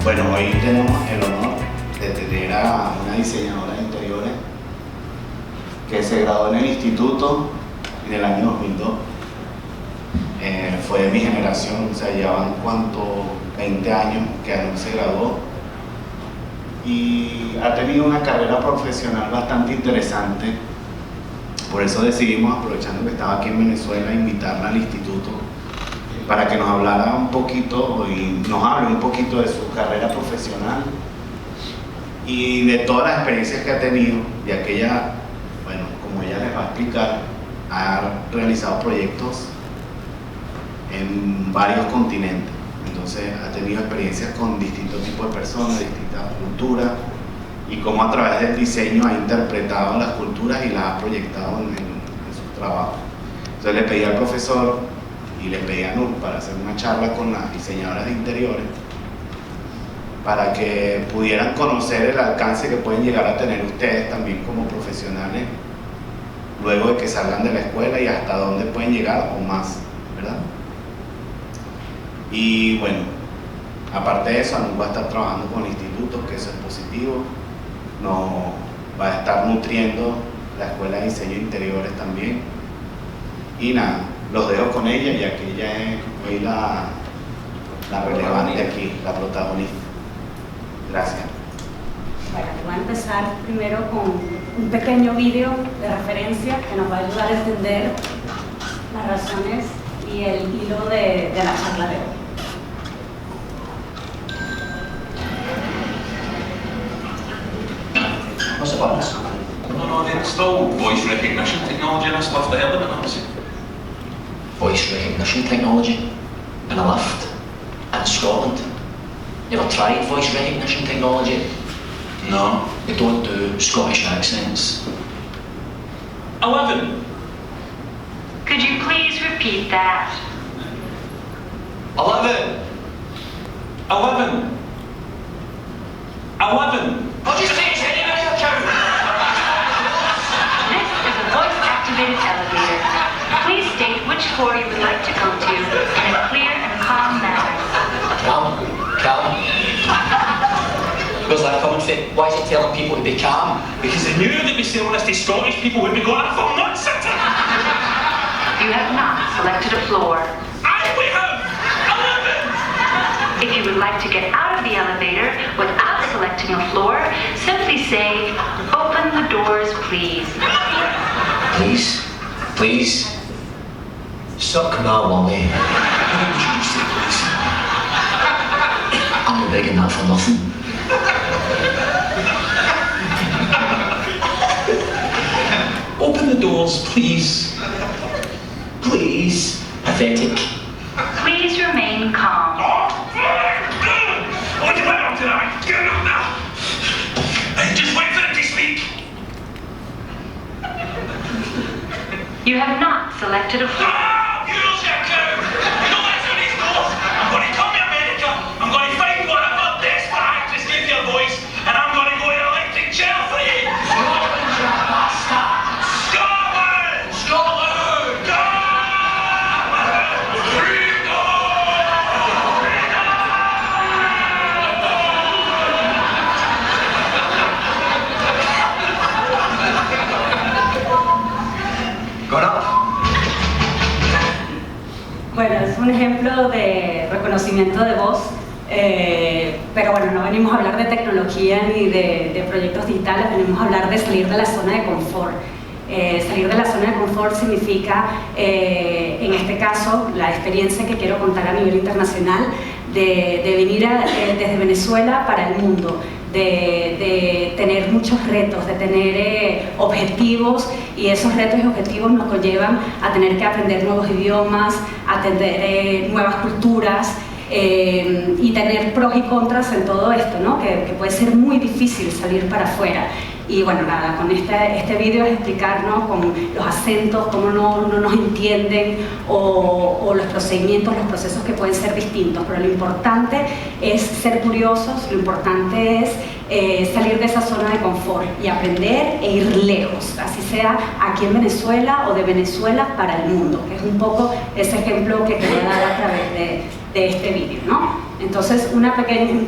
Bueno, hoy tenemos el honor de tener a una diseñadora de interiores que se graduó en el instituto en el año 2002. Fue de mi generación, o sea, llevan 20 años que aún se graduó y ha tenido una carrera profesional bastante interesante. Por eso decidimos, aprovechando que estaba aquí en Venezuela, invitarla al instituto para que nos hablara un poquito y nos hable un poquito de su carrera profesional y de todas las experiencias que ha tenido, ya que ella, bueno, como ella les va a explicar, ha realizado proyectos en varios continentes. Entonces ha tenido experiencias con distintos tipos de personas, distintas culturas, y cómo a través del diseño ha interpretado las culturas y las ha proyectado en sus trabajos. Entonces le pedí al profesor y le pedí a Nur para hacer una charla con las diseñadoras de interiores para que pudieran conocer el alcance que pueden llegar a tener ustedes también como profesionales luego de que salgan de la escuela y hasta dónde pueden llegar o más, ¿verdad? Y bueno, aparte de eso, Nur va a estar trabajando con institutos, que eso es positivo. Nos va a estar nutriendo la Escuela de Diseño de Interiores también. Y nada, los dejo con ella, ya que ella es hoy la relevante aquí, la protagonista. Gracias. Bueno, voy a empezar primero con un pequeño vídeo de referencia que nos va a ayudar a entender las razones y el hilo de la charla de hoy. What's the buttons? No, they install voice recognition technology in this lift element, obviously. Voice recognition technology in a lift in Scotland. You ever tried voice recognition technology? No. They don't do Scottish accents. 11. Could you please repeat that? 11. 11. 11. What do you say? It's any minute, Kevin. This is a voice-activated elevator. Please state which floor you would like to go to in a clear and calm manner. Calm. Where's that coming from? Why is it telling people to be calm? Because they knew that we selling this to Scottish people would be going, I'm from North City. You have not selected a floor. And we have 11. If you would like to get out of the elevator without selecting a floor, simply say, "Open the doors, please." Please? Please? Suck my lolly. I'm not begging that for nothing. Open the doors, please. Please. Pathetic. Please remain calm. What you want tonight? Get up now. And just wait for them to speak. You have not selected a floor. Ah, you lose your cow. You don't answer these doors. I'm going to come to America. I'm going to find whatever desperate actress gave you a voice, and I'm going to go in an electric chair for you. Scotland, you bastard! Scotland! Scotland! Got up? Bueno, es un ejemplo de reconocimiento de voz, pero bueno, no venimos a hablar de tecnología ni de proyectos digitales, venimos a hablar de salir de la zona de confort. Salir de la zona de confort significa, en este caso, la experiencia que quiero contar a nivel internacional de venir desde Venezuela para el mundo, de tener muchos retos, de tener objetivos, y esos retos y objetivos nos conllevan a tener que aprender nuevos idiomas, a atender nuevas culturas, y tener pros y contras en todo esto, ¿no? Que puede ser muy difícil salir para afuera. Y bueno, nada, con este vídeo es explicarnos con los acentos, cómo no nos entienden, o los procedimientos, los procesos que pueden ser distintos, pero lo importante es ser curiosos, lo importante es salir de esa zona de confort y aprender e ir lejos, así sea aquí en Venezuela o de Venezuela para el mundo, que es un poco ese ejemplo que quería dar a través de este vídeo, ¿no? Entonces, un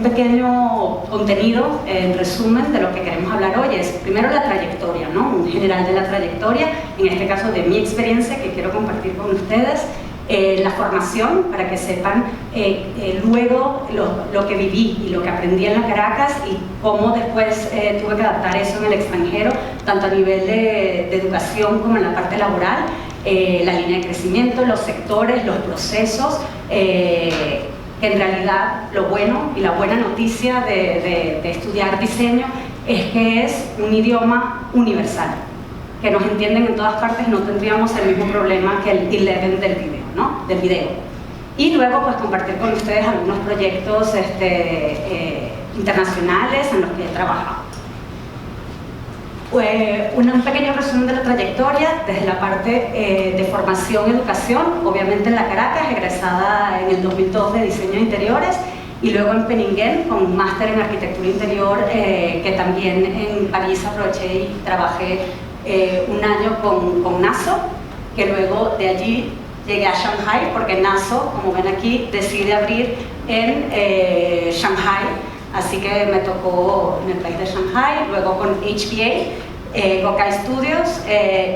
pequeño contenido, en resumen, de lo que queremos hablar hoy es, primero, la trayectoria, ¿no? Un general de la trayectoria, en este caso de mi experiencia que quiero compartir con ustedes, la formación, para que sepan luego lo que viví y lo que aprendí en la Caracas y cómo después tuve que adaptar eso en el extranjero, tanto a nivel de educación como en la parte laboral, la línea de crecimiento, los sectores, los procesos, que en realidad lo bueno y la buena noticia de estudiar diseño es que es un idioma universal, que nos entienden en todas partes y no tendríamos el mismo problema que el 11 del video, ¿no? Del video. Y luego pues compartir con ustedes algunos proyectos internacionales en los que he trabajado. Un pequeño resumen de la trayectoria desde la parte de formación y educación, obviamente en la Caracas, egresada en el 2002 de diseño de interiores, y luego en Penningen con un máster en arquitectura interior, que también en París aproveché y trabajé un año con Naso, que luego de allí llegué a Shanghai, porque Naso, como ven aquí, decide abrir en Shanghai, así que me tocó en el país de Shanghai, luego con HBA, Gokai Studios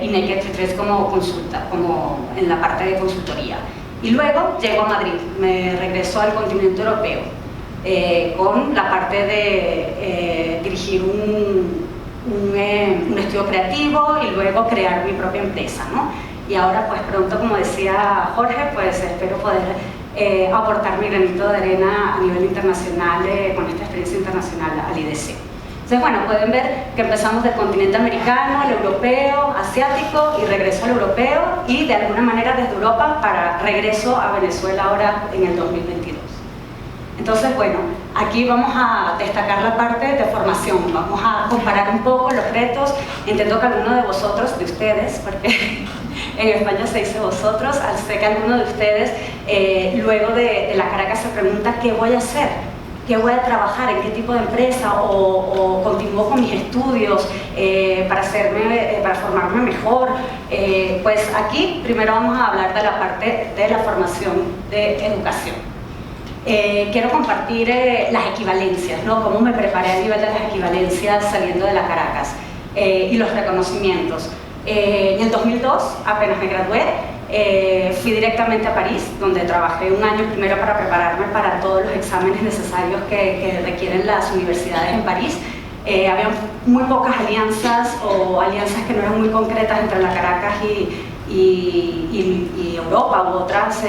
y Naked Trees como consulta, como en la parte de consultoría. Y luego llego a Madrid, me regreso al continente europeo, con la parte de dirigir un estudio creativo y luego crear mi propia empresa, ¿no? Y ahora pues pronto, como decía Jorge, pues espero poder aportar mi granito de arena a nivel internacional con esta experiencia internacional al IDC. Entonces, bueno, pueden ver que empezamos del continente americano, el europeo, asiático y regreso al europeo y de alguna manera desde Europa para regreso a Venezuela ahora en el 2022. Entonces, bueno, aquí vamos a destacar la parte de formación, vamos a comparar un poco los retos. Entiendo que alguno de vosotros, de ustedes, porque en España se dice vosotros, sé que alguno de ustedes luego de la Caracas se pregunta ¿qué voy a hacer? ¿Qué voy a trabajar? ¿En qué tipo de empresa? ¿O continúo con mis estudios para formarme mejor? Pues aquí primero vamos a hablar de la parte de la formación de educación. Quiero compartir las equivalencias, ¿no? Cómo me preparé a nivel de las equivalencias saliendo de la Caracas y los reconocimientos. En el 2002, apenas me gradué, fui directamente a París, donde trabajé un año primero para prepararme para todos los exámenes necesarios que requieren las universidades en París. Había muy pocas alianzas o alianzas que no eran muy concretas entre la Caracas y Europa u otras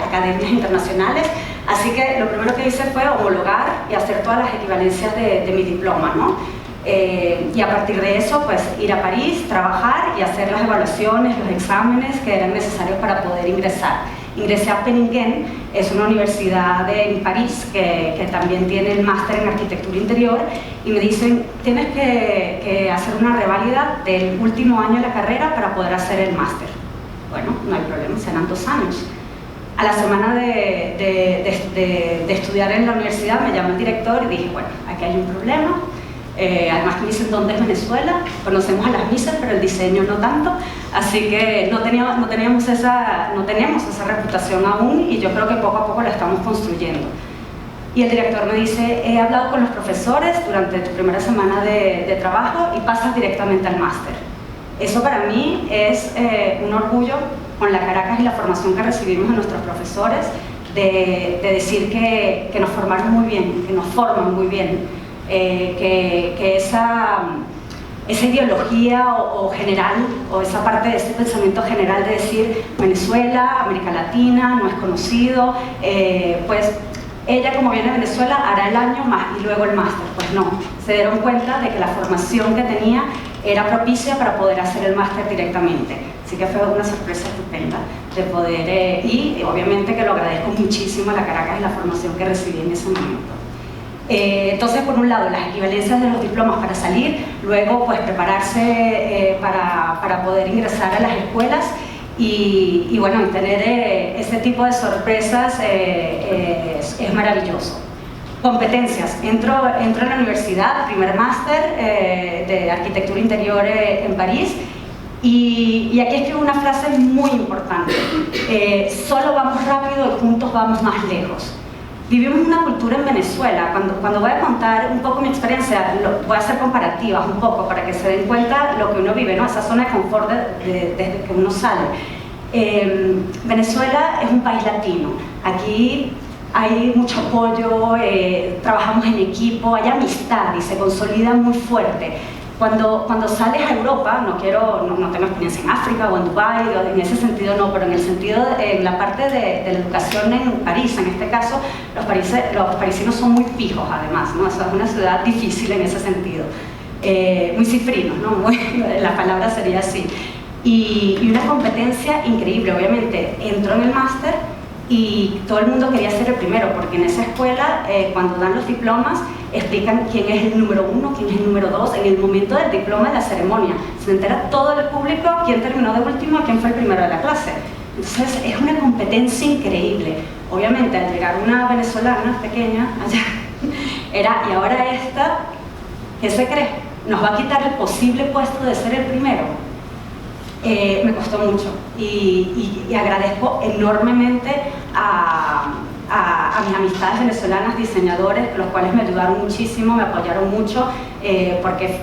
academias internacionales. Así que lo primero que hice fue homologar y hacer todas las equivalencias de mi diploma, ¿no? Y a partir de eso, pues ir a París, trabajar y hacer las evaluaciones, los exámenes que eran necesarios para poder ingresar. Ingresé a Penningen, es una universidad en París que también tiene el máster en arquitectura interior, y me dicen, tienes que hacer una reválida del último año de la carrera para poder hacer el máster. Bueno, no hay problema, serán 2 años. A la semana de estudiar en la universidad me llamó el director y dije, bueno, aquí hay un problema. Además me dicen dónde es Venezuela, conocemos a las misas, pero el diseño no tanto, así que no teníamos esa reputación aún, y yo creo que poco a poco la estamos construyendo. Y el director me dice, he hablado con los profesores durante tu primera semana de trabajo y pasas directamente al máster. Eso para mí es un orgullo con la Caracas y la formación que recibimos de nuestros profesores, de decir que nos formaron muy bien, que nos forman muy bien. Que esa ideología o general, o esa parte de ese pensamiento general de decir Venezuela, América Latina, no es conocido, pues ella, como viene de Venezuela, hará el año más y luego el máster. Pues no, se dieron cuenta de que la formación que tenía era propicia para poder hacer el máster directamente. Así que fue una sorpresa estupenda de poder, y obviamente que lo agradezco muchísimo a la Caracas y la formación que recibí en ese momento. Entonces, por un lado, las equivalencias de los diplomas para salir, luego pues prepararse para poder ingresar a las escuelas y bueno, tener ese tipo de sorpresas es maravilloso. Competencias. Entro en la universidad, primer máster de arquitectura interior en París, y aquí escribo una frase muy importante. Solo vamos rápido y juntos vamos más lejos. Vivimos una cultura en Venezuela. Cuando voy a contar un poco mi experiencia, voy a hacer comparativas un poco para que se den cuenta lo que uno vive, ¿no? Esa zona de confort desde que uno sale. Venezuela es un país latino. Aquí hay mucho apoyo, trabajamos en equipo, hay amistad y se consolida muy fuerte. Cuando sales a Europa, no tengo experiencia en África o en Dubái, en ese sentido no, pero en el sentido, en la parte de la educación en París, en este caso, los parisinos son muy pijos además, ¿no? Eso es una ciudad difícil en ese sentido, muy cifrinos, ¿no? La palabra sería así. Y una competencia increíble, obviamente, entró en el máster y todo el mundo quería ser el primero, porque en esa escuela, cuando dan los diplomas, explican quién es el número 1, quién es el número 2, en el momento del diploma, de la ceremonia. Se entera todo el público quién terminó de último, quién fue el primero de la clase. Entonces, es una competencia increíble. Obviamente, al llegar una venezolana pequeña allá, y ahora esta, ¿qué se cree? ¿Nos va a quitar el posible puesto de ser el primero? Me costó mucho y agradezco enormemente a mis amistades venezolanas, diseñadores, los cuales me ayudaron muchísimo, me apoyaron mucho, porque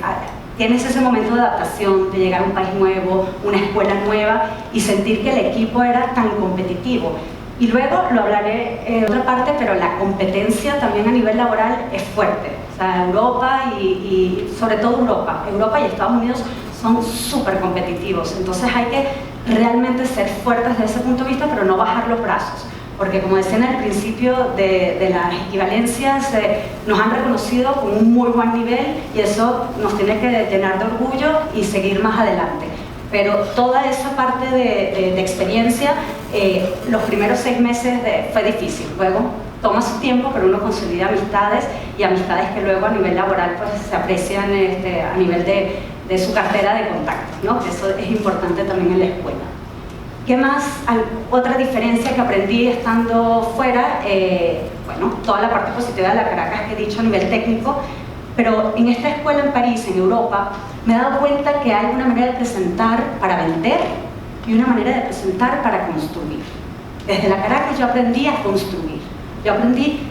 tienes ese momento de adaptación, de llegar a un país nuevo, una escuela nueva y sentir que el equipo era tan competitivo. Y luego lo hablaré en otra parte, pero la competencia también a nivel laboral es fuerte. O sea, Europa y sobre todo Europa y Estados Unidos son súper competitivos. Entonces hay que realmente ser fuertes desde ese punto de vista, pero no bajar los brazos. Porque como decían al principio de las equivalencias, nos han reconocido con un muy buen nivel y eso nos tiene que llenar de orgullo y seguir más adelante. Pero toda esa parte de experiencia, los primeros 6 meses fue difícil. Luego toma su tiempo, pero uno consolida amistades y amistades que luego a nivel laboral pues, se aprecian a nivel de su cartera de contactos, ¿no? Eso es importante también en la escuela. ¿Qué más? Otra diferencia que aprendí estando fuera, bueno, toda la parte positiva de la Caracas que he dicho a nivel técnico, pero en esta escuela en París, en Europa, me he dado cuenta que hay una manera de presentar para vender y una manera de presentar para construir. Desde la Caracas yo aprendí a construir, yo aprendí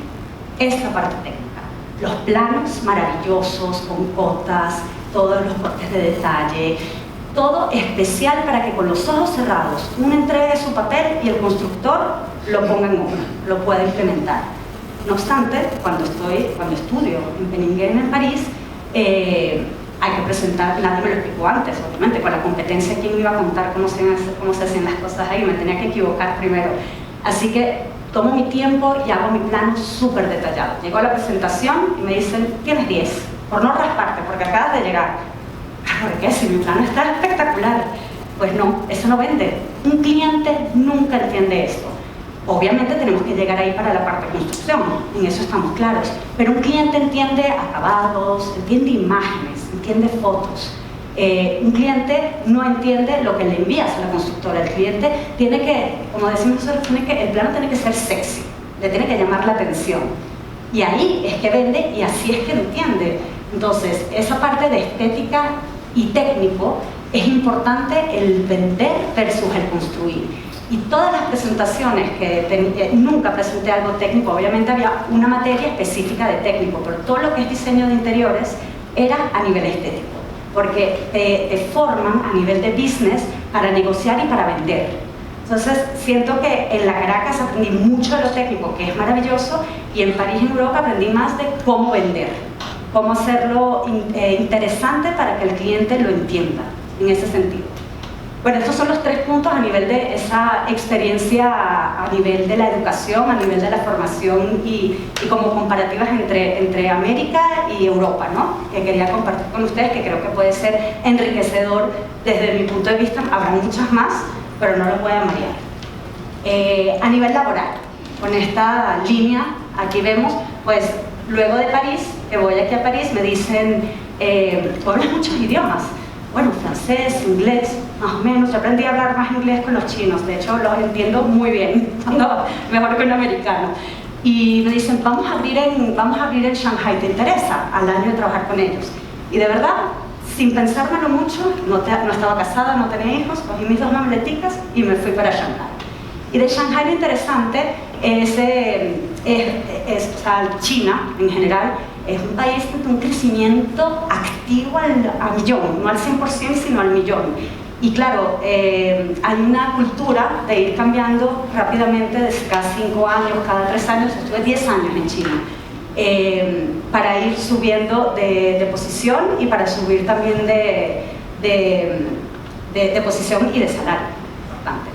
esta parte técnica, los planos maravillosos, con cotas, todos los cortes de detalle, todo especial para que con los ojos cerrados uno entregue su papel y el constructor lo ponga en obra, lo pueda implementar. No obstante, cuando estudio en Penningen, en París, hay que presentar, nadie me lo explicó antes, obviamente, con la competencia, ¿quién me iba a contar cómo se hacían las cosas ahí? Me tenía que equivocar primero. Así que tomo mi tiempo y hago mi plano súper detallado. Llego a la presentación y me dicen, tienes 10, por no rasparte, porque acabas de llegar. ¿Por qué? Si mi plano está espectacular. Pues no, eso no vende. Un cliente nunca entiende esto. Obviamente tenemos que llegar ahí para la parte de construcción, en eso estamos claros. Pero un cliente entiende acabados, entiende imágenes, entiende fotos. Un cliente no entiende lo que le envías a la constructora. El cliente tiene que, como decimos nosotros, el plano tiene que ser sexy, le tiene que llamar la atención. Y ahí es que vende y así es que entiende. Entonces, esa parte de estética y técnico es importante, el vender versus el construir. Y todas las presentaciones que nunca presenté algo técnico, obviamente había una materia específica de técnico, pero todo lo que es diseño de interiores era a nivel estético, porque te forman a nivel de business para negociar y para vender. Entonces, siento que en la Caracas aprendí mucho de lo técnico, que es maravilloso, y en París, en Europa, aprendí más de cómo vender, cómo hacerlo interesante para que el cliente lo entienda, en ese sentido. Bueno, estos son los 3 puntos a nivel de esa experiencia, a nivel de la educación, a nivel de la formación y como comparativas entre América y Europa, ¿no? Que quería compartir con ustedes, que creo que puede ser enriquecedor desde mi punto de vista. Habrá muchas más, pero no lo voy a marear. A nivel laboral, con esta línea, aquí vemos, pues luego de París, que voy aquí a París, me dicen, tú hablas muchos idiomas. Bueno, francés, inglés, más o menos. Yo aprendí a hablar más inglés con los chinos, de hecho los entiendo muy bien, mejor que un americano. Y me dicen, vamos a abrir en Shanghai, ¿te interesa? Al año de trabajar con ellos. Y de verdad, sin pensármelo mucho, no estaba casada, no tenía hijos, cogí mis 2 maleticas y me fui para Shanghai. Y de Shanghai lo interesante es o sea, China en general es un país de un crecimiento activo al millón, no al 100%, sino al millón. Y claro, hay una cultura de ir cambiando rápidamente desde cada 5 años, cada 3 años. Estuve 10 años en China, para ir subiendo de posición y para subir también de posición y de salario. Importante.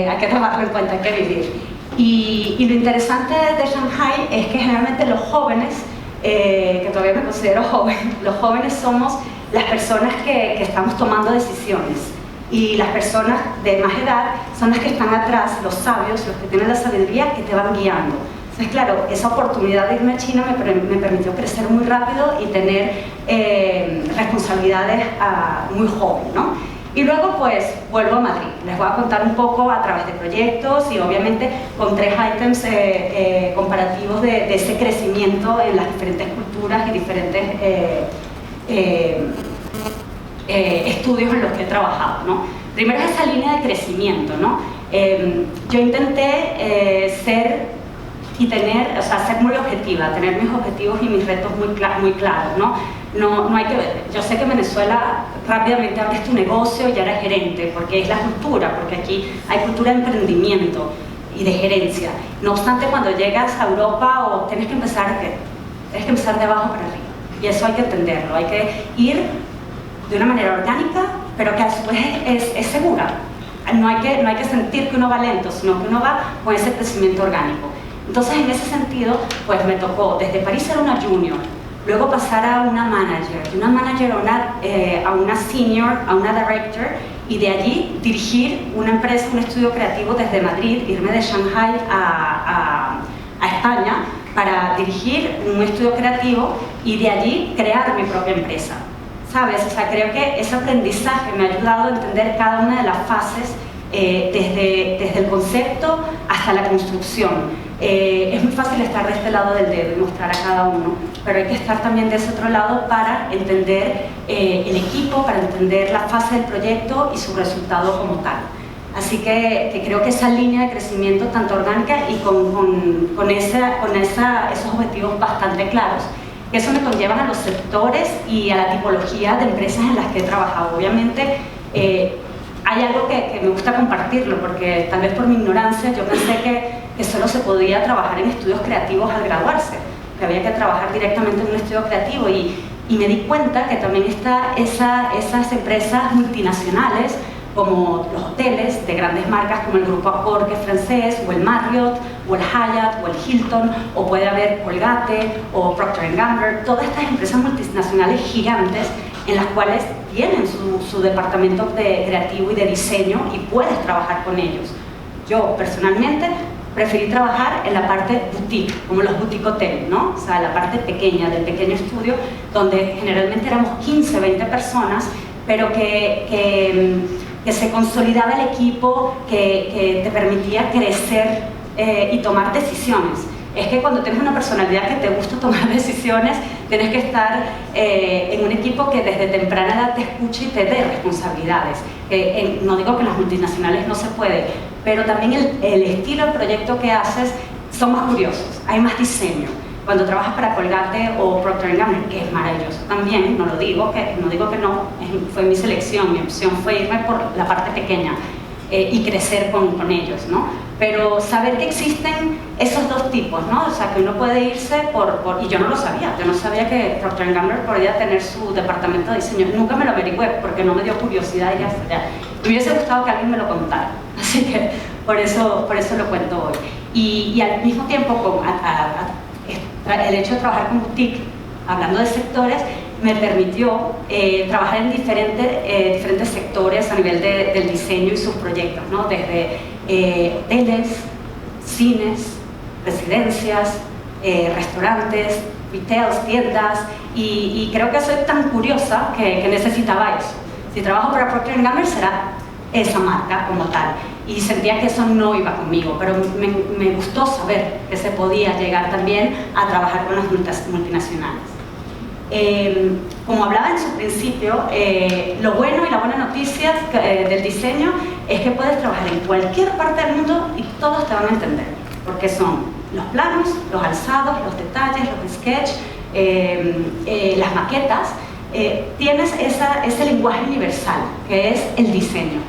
Hay que tomarlo en cuenta, hay que vivir. Y lo interesante de Shanghai es que generalmente los jóvenes, que todavía me considero joven, los jóvenes somos las personas que estamos tomando decisiones, y las personas de más edad son las que están atrás, los sabios, los que tienen la sabiduría, que te van guiando. Entonces, claro, esa oportunidad de irme a China me permitió crecer muy rápido y tener responsabilidades muy joven, ¿no? Y luego pues vuelvo a Madrid. Les voy a contar un poco a través de proyectos y obviamente con 3 ítems comparativos de ese crecimiento en las diferentes culturas y diferentes estudios en los que he trabajado, ¿no? Primero es esa línea de crecimiento, ¿no? Yo intenté ser muy objetiva, tener mis objetivos y mis retos muy claros, ¿no? No hay que ver. Yo sé que en Venezuela rápidamente abres tu negocio y ya eres gerente, porque es la cultura, porque aquí hay cultura de emprendimiento y de gerencia. No obstante, cuando llegas a Europa tienes que empezar de abajo para arriba, y eso hay que entenderlo, hay que ir de una manera orgánica, pero que a su vez es segura. No hay que sentir que uno va lento, sino que uno va con ese crecimiento orgánico. Entonces, en ese sentido, pues me tocó desde París ser una junior, luego pasar a una manager, de una manager a una senior, a una director, y de allí dirigir una empresa, un estudio creativo desde Madrid, irme de Shanghai a España para dirigir un estudio creativo y de allí crear mi propia empresa. ¿Sabes? O sea, creo que ese aprendizaje me ha ayudado a entender cada una de las fases, desde el concepto hasta la construcción. Es muy fácil estar de este lado del dedo y mostrar a cada uno, pero hay que estar también de ese otro lado para entender el equipo, para entender la fase del proyecto y su resultado como tal. Así que creo que esa línea de crecimiento tanto orgánica y con esos objetivos bastante claros, que eso me conlleva a los sectores y a la tipología de empresas en las que he trabajado. Obviamente, hay algo que me gusta compartirlo, porque tal vez por mi ignorancia yo pensé que solo se podía trabajar en estudios creativos al graduarse, que había que trabajar directamente en un estudio creativo, y me di cuenta que también está esas empresas multinacionales, como los hoteles de grandes marcas como el Grupo Accor, que es francés, o el Marriott, o el Hyatt, o el Hilton, o puede haber Colgate, o Procter & Gamble, todas estas empresas multinacionales gigantes en las cuales tienen su departamento creativo y de diseño y puedes trabajar con ellos. Yo personalmente preferí trabajar en la parte boutique, como los boutique hoteles, ¿no? O sea, la parte pequeña, del pequeño estudio, donde generalmente éramos 15, 20 personas, pero que se consolidaba el equipo, que te permitía crecer y tomar decisiones. Es que cuando tienes una personalidad que te gusta tomar decisiones, tienes que estar en un equipo que desde temprana edad te escuche y te dé responsabilidades. No digo que en las multinacionales no se puede, pero también el estilo de proyecto que haces son más curiosos, hay más diseño. Cuando trabajas para Colgate o Procter & Gamble, que es maravilloso también, no digo que no, fue mi selección, mi opción fue irme por la parte pequeña y crecer con ellos, ¿no? Pero saber que existen esos dos tipos, ¿no? O sea, que uno puede irse y yo no sabía que Procter & Gamble podía tener su departamento de diseño, nunca me lo averigüé porque no me dio curiosidad ir hasta allá. Me hubiese gustado que alguien me lo contara, así que por eso lo cuento hoy. Y al mismo tiempo, el hecho de trabajar con boutique, hablando de sectores, me permitió trabajar en diferentes sectores a nivel del diseño y sus proyectos, ¿no? Desde hoteles, cines, residencias, restaurantes, retails, tiendas, y creo que soy tan curiosa que necesitaba eso. Si trabajo para Procter & Gamble será esa marca como tal, y sentía que eso no iba conmigo, pero me gustó saber que se podía llegar también a trabajar con las multinacionales. Como hablaba en su principio, lo bueno y la buena noticia del diseño es que puedes trabajar en cualquier parte del mundo y todos te van a entender, porque son los planos, los alzados, los detalles, los sketches, las maquetas, tienes ese lenguaje universal que es el diseño.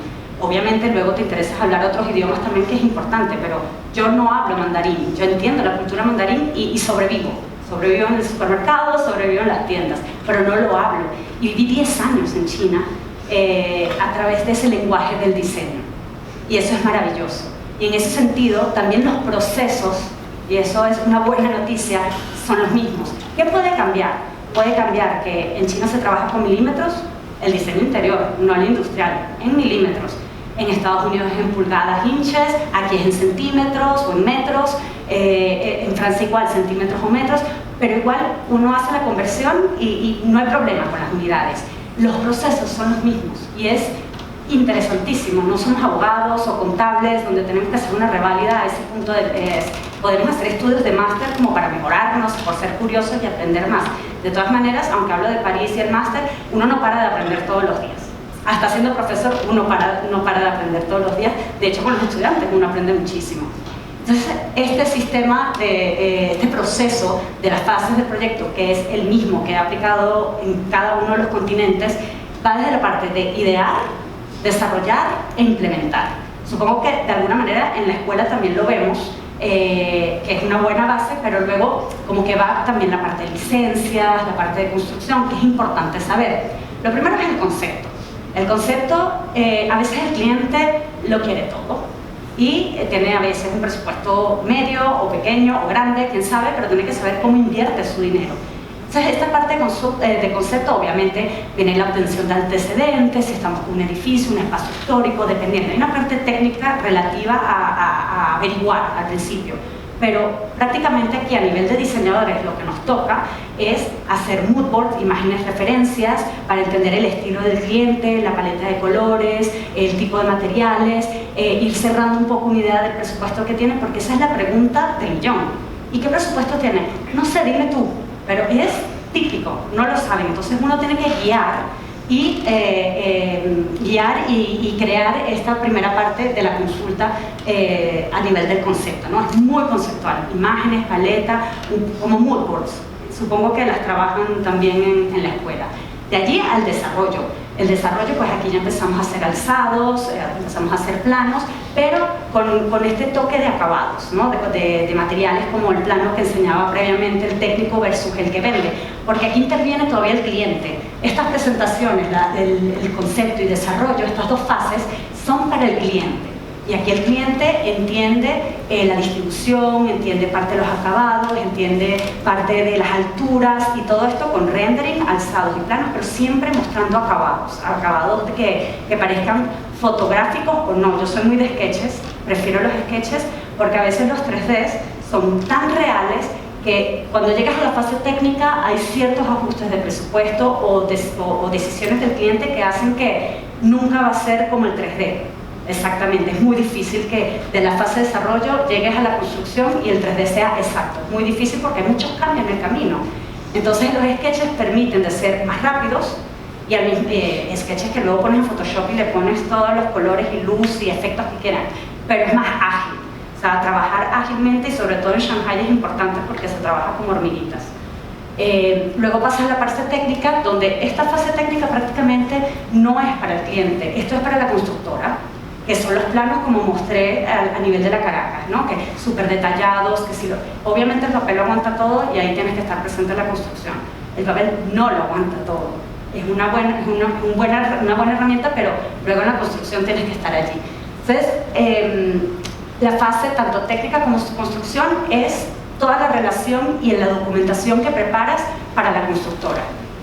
Obviamente luego te interesa hablar otros idiomas también, que es importante, pero yo no hablo mandarín, yo entiendo la cultura mandarín y sobrevivo en el supermercado, sobrevivo en las tiendas, pero no lo hablo. Y viví 10 años en China a través de ese lenguaje del diseño, y eso es maravilloso. Y en ese sentido también los procesos, y eso es una buena noticia, son los mismos. ¿Qué puede cambiar? Puede cambiar que en China se trabaja con milímetros, el diseño interior, no el industrial, en milímetros. En Estados Unidos es en pulgadas, inches, aquí es en centímetros o en metros, en Francia igual, centímetros o metros, pero igual uno hace la conversión y no hay problema con las unidades. Los procesos son los mismos y es interesantísimo. No somos abogados o contables donde tenemos que hacer una reválida a ese punto. Podemos hacer estudios de máster como para mejorarnos, por ser curiosos y aprender más. De todas maneras, aunque hablo de París y el máster, uno no para de aprender todos los días. Hasta siendo profesor uno no para de aprender todos los días. De hecho, con los estudiantes uno aprende muchísimo. Entonces, este sistema, este proceso de las fases del proyecto, que es el mismo que he aplicado en cada uno de los continentes, va desde la parte de idear, desarrollar e implementar. Supongo que de alguna manera en la escuela también lo vemos, que es una buena base, pero luego como que va también la parte de licencias, la parte de construcción, que es importante saber. Lo primero es el concepto. El concepto, a veces el cliente lo quiere todo y tiene a veces un presupuesto medio o pequeño o grande, quién sabe, pero tiene que saber cómo invierte su dinero. Entonces, esta parte de concepto, obviamente, viene la obtención de antecedentes, si estamos con un edificio, un espacio histórico, dependiendo. Hay una parte técnica relativa a averiguar al principio, pero prácticamente aquí a nivel de diseñadores lo que nos toca es hacer mood boards, imágenes referencias, para entender el estilo del cliente, la paleta de colores, el tipo de materiales, ir cerrando un poco una idea del presupuesto que tiene, porque esa es la pregunta del millón. ¿Y qué presupuesto tiene? No sé, dime tú. Pero es típico, no lo saben, entonces uno tiene que guiar y crear esta primera parte de la consulta a nivel del concepto, ¿no? Es muy conceptual, imágenes, paleta, como mood boards, supongo que las trabajan también en la escuela. De allí al desarrollo. El desarrollo, pues aquí ya empezamos a hacer alzados, empezamos a hacer planos, pero con este toque de acabados, ¿no? de materiales como el plano que enseñaba previamente el técnico versus el que vende, porque aquí interviene todavía el cliente. Estas presentaciones, el concepto y desarrollo, estas dos fases, son para el cliente. Y aquí el cliente entiende la distribución, entiende parte de los acabados, entiende parte de las alturas y todo esto con rendering, alzados y planos, pero siempre mostrando acabados que parezcan fotográficos o no. Yo soy muy de sketches, prefiero los sketches porque a veces los 3Ds son tan reales que cuando llegas a la fase técnica hay ciertos ajustes de presupuesto o decisiones del cliente que hacen que nunca va a ser como el 3D. Exactamente, es muy difícil que de la fase de desarrollo llegues a la construcción y el 3D sea exacto. Es muy difícil porque hay muchos cambios en el camino. Entonces los sketches permiten de ser más rápidos y al mismo sketches que luego pones en Photoshop y le pones todos los colores y luz y efectos que quieran, pero es más ágil. O sea, trabajar ágilmente y sobre todo en Shanghai es importante porque se trabaja como hormiguitas. Luego pasa a la parte técnica, donde esta fase técnica prácticamente no es para el cliente, esto es para la constructora, que son los planos como mostré a nivel de la Caracas, ¿no? Que súper detallados, que si obviamente el papel lo aguanta todo y ahí tienes que estar presente en la construcción. El papel no lo aguanta todo, es una buena herramienta, pero luego en la construcción tienes que estar allí. Entonces, la fase tanto técnica como construcción es toda la relación y en la documentación que preparas para la constructora.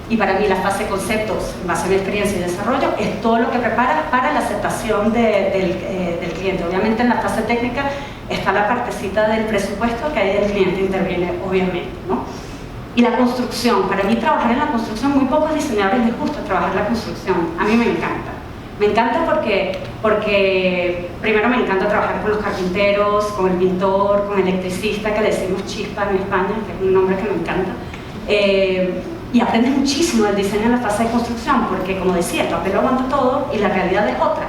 Y para mí la fase conceptos, en base a mi experiencia y desarrollo, es todo lo que preparas para la aceptación del cliente. Obviamente en la fase técnica está la partecita del presupuesto que ahí el cliente interviene, obviamente, ¿no? Y la construcción, para mí trabajar en la construcción, muy pocos diseñadores les gusta trabajar en la construcción. A mí me encanta. Me encanta porque primero me encanta trabajar con los carpinteros, con el pintor, con el electricista, que le decimos chispa en España, que es un nombre que me encanta. Y aprendes muchísimo del diseño en la fase de construcción, porque como decía, el papel lo aguanta todo y la realidad es otra.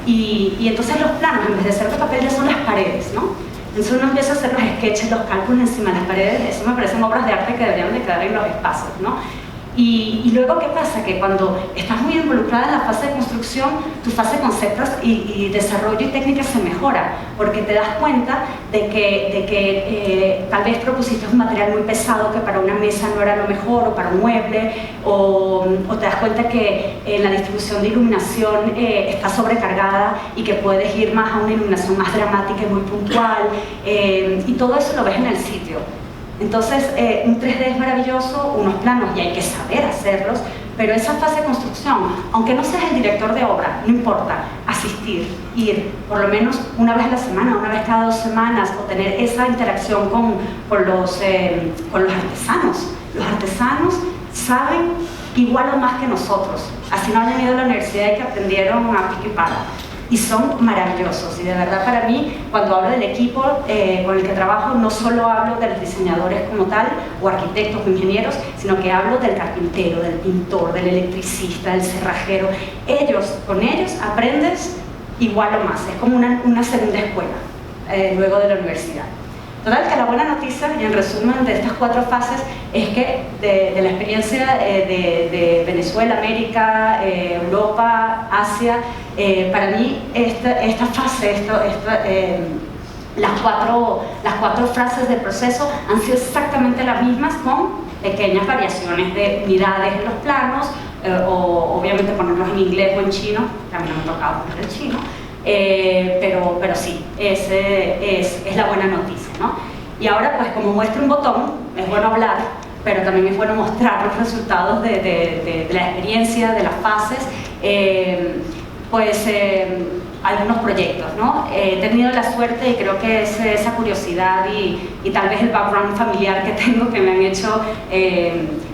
Y entonces los planos, en vez de ser de papel, ya son las paredes, ¿no? Entonces uno empieza a hacer los sketches, los cálculos encima de las paredes, eso me parecen obras de arte que deberían de quedar en los espacios, ¿no? Y luego, ¿qué pasa? Que cuando estás muy involucrada en la fase de construcción, tu fase de conceptos y desarrollo y técnica se mejora, porque te das cuenta de que tal vez propusiste un material muy pesado que para una mesa no era lo mejor, o para un mueble, o te das cuenta que la distribución de iluminación está sobrecargada y que puedes ir más a una iluminación más dramática y muy puntual, y todo eso lo ves en el sitio. Entonces, un 3D es maravilloso, unos planos y hay que saber hacerlos, pero esa fase de construcción, aunque no seas el director de obra, no importa, asistir, ir por lo menos una vez a la semana, una vez cada 2 semanas, o tener esa interacción con los artesanos. Los artesanos saben igual o más que nosotros, así no hayan ido a la universidad y que aprendieron a pico y pala. Y son maravillosos, y de verdad para mí, cuando hablo del equipo con el que trabajo, no solo hablo de los diseñadores como tal, o arquitectos o ingenieros, sino que hablo del carpintero, del pintor, del electricista, del cerrajero. Con ellos aprendes igual o más, es como una segunda escuela luego de la universidad. Total, que la buena noticia, y en resumen de estas 4 fases, es que de la experiencia de Venezuela, América, Europa, Asia, para mí esta fase, las cuatro fases del proceso han sido exactamente las mismas, con pequeñas variaciones de unidades en los planos, o obviamente ponerlos en inglés o en chino, también me ha tocado poner el chino. Pero sí, es la buena noticia, ¿no? Y ahora, pues como muestra un botón, es bueno hablar, pero también es bueno mostrar los resultados de la experiencia, de las fases. Algunos proyectos, ¿no? He tenido la suerte, y creo que es esa curiosidad y tal vez el background familiar que tengo, que me han hecho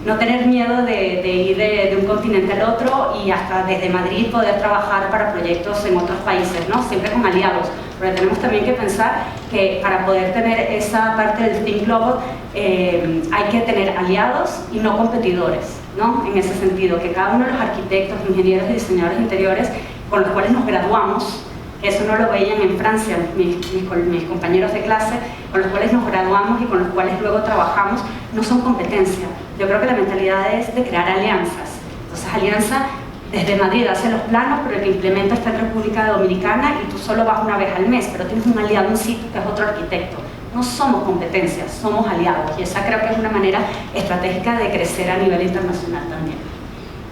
no tener miedo de ir de un continente al otro, y hasta desde Madrid poder trabajar para proyectos en otros países, ¿no? Siempre con aliados, pero tenemos también que pensar que para poder tener esa parte del Think Global hay que tener aliados y no competidores, ¿no? En ese sentido, que cada uno de los arquitectos, ingenieros y diseñadores interiores con los cuales nos graduamos, que eso no lo veían en Francia mis compañeros de clase, con los cuales nos graduamos y con los cuales luego trabajamos, no son competencia. Yo creo que la mentalidad es de crear alianzas. Entonces, alianza desde Madrid hace los planos, pero el que implementa está en República Dominicana y tú solo vas una vez al mes, pero tienes un aliado en sitio que es otro arquitecto. No somos competencias, somos aliados, y esa creo que es una manera estratégica de crecer a nivel internacional también.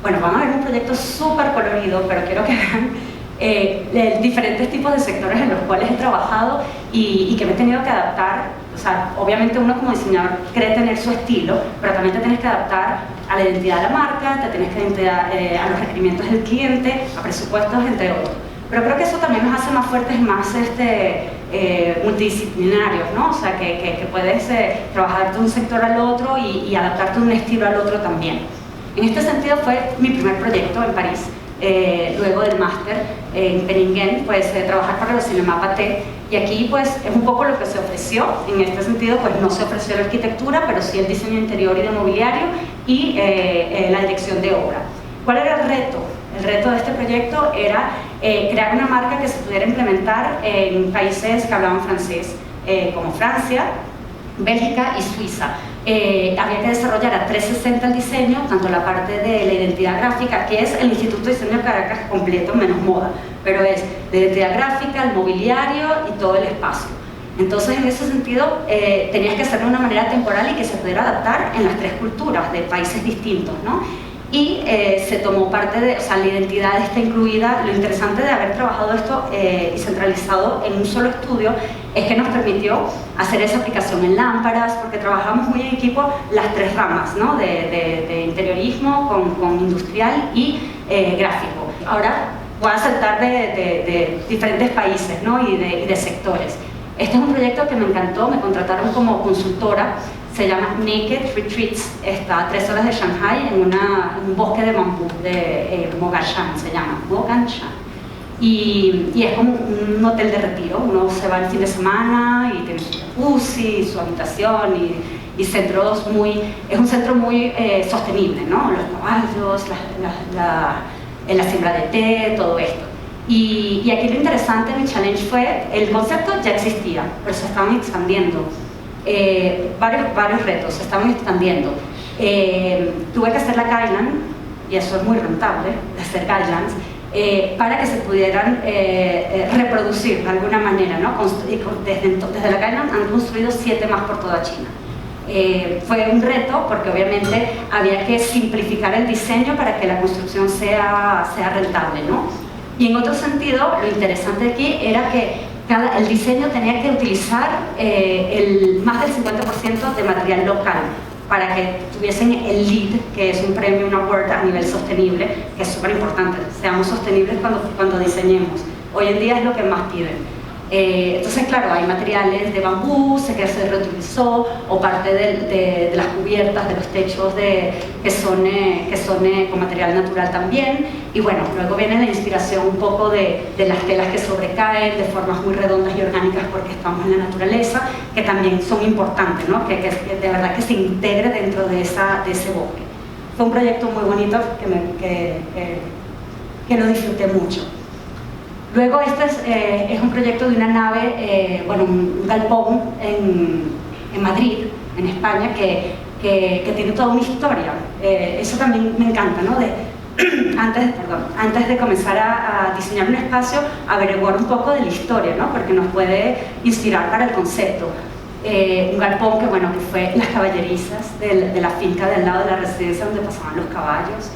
Bueno, van a ver un proyecto súper colorido, pero quiero que vean diferentes tipos de sectores en los cuales he trabajado y que me he tenido que adaptar. O sea, obviamente uno como diseñador cree tener su estilo, pero también te tienes que adaptar a la identidad de la marca, te tienes que adaptar a los requerimientos del cliente, a presupuestos, entre otros. Pero creo que eso también nos hace más fuertes y más multidisciplinarios, ¿no? O sea, que puedes trabajar de un sector al otro y adaptarte de un estilo al otro también. En este sentido fue mi primer proyecto en París, luego del máster en Penningen, pues trabajar para el Cinema Pathé, y aquí pues es un poco lo que se ofreció. En este sentido pues no se ofreció la arquitectura, pero sí el diseño interior y de mobiliario y la dirección de obra. ¿Cuál era el reto? El reto de este proyecto era crear una marca que se pudiera implementar en países que hablaban francés, como Francia, Bélgica y Suiza. Había que desarrollar a 360 el diseño, tanto la parte de la identidad gráfica, que es el Instituto de Diseño de Caracas completo, menos moda, pero es de identidad gráfica, el mobiliario y todo el espacio. Entonces, en ese sentido, tenías que hacerlo de una manera temporal y que se pudiera adaptar en las 3 culturas de países distintos, ¿no? Y se tomó parte de, o sea, la identidad está incluida. Lo interesante de haber trabajado esto y centralizado en un solo estudio es que nos permitió hacer esa aplicación en lámparas, porque trabajamos muy en equipo las 3 ramas, ¿no? de interiorismo con industrial y gráfico. Ahora voy a saltar de diferentes países, ¿no? y de sectores. Este es un proyecto que me encantó, me contrataron como consultora. Se llama Naked Retreats, está a 3 horas de Shanghai, en un bosque de bambú, de Mogashan se llama, Mogashan. Y es como un hotel de retiro. Uno se va el fin de semana y tiene su jacuzzi, su habitación y centros es un centro muy sostenible, ¿no? Los caballos, la siembra de té, todo esto. Y aquí lo interesante de mi challenge fue, el concepto ya existía, pero se estaban expandiendo. Varios retos se estaban expandiendo. Tuve que hacer la guideline, y eso es muy rentable, de hacer guidelines, para que se pudieran reproducir de alguna manera, ¿no? Desde la guideline han construido 7 más por toda China. Fue un reto porque obviamente había que simplificar el diseño para que la construcción sea rentable, ¿no? Y en otro sentido, lo interesante aquí era que el diseño tenía que utilizar más del 50% de material local para que tuviesen el LEED, que es un premio, un award a nivel sostenible, que es súper importante. Seamos sostenibles cuando diseñemos. Hoy en día es lo que más piden. Entonces, claro, hay materiales de bambú, que se reutilizó, o parte de las cubiertas, de los techos que son con material natural también. Y bueno, luego viene la inspiración un poco de las telas que sobrecaen, de formas muy redondas y orgánicas porque estamos en la naturaleza, que también son importantes, ¿no? Que de verdad que se integre dentro de ese bosque. Fue un proyecto muy bonito que lo disfruté mucho. Luego este es un proyecto de una nave, un galpón en Madrid, en España, que tiene toda una historia. Eso también me encanta, ¿no? Antes de comenzar a diseñar un espacio, averiguar un poco de la historia, ¿no? Porque nos puede inspirar para el concepto. Un galpón que fue las caballerizas de la finca del lado de la residencia donde pasaban los caballos.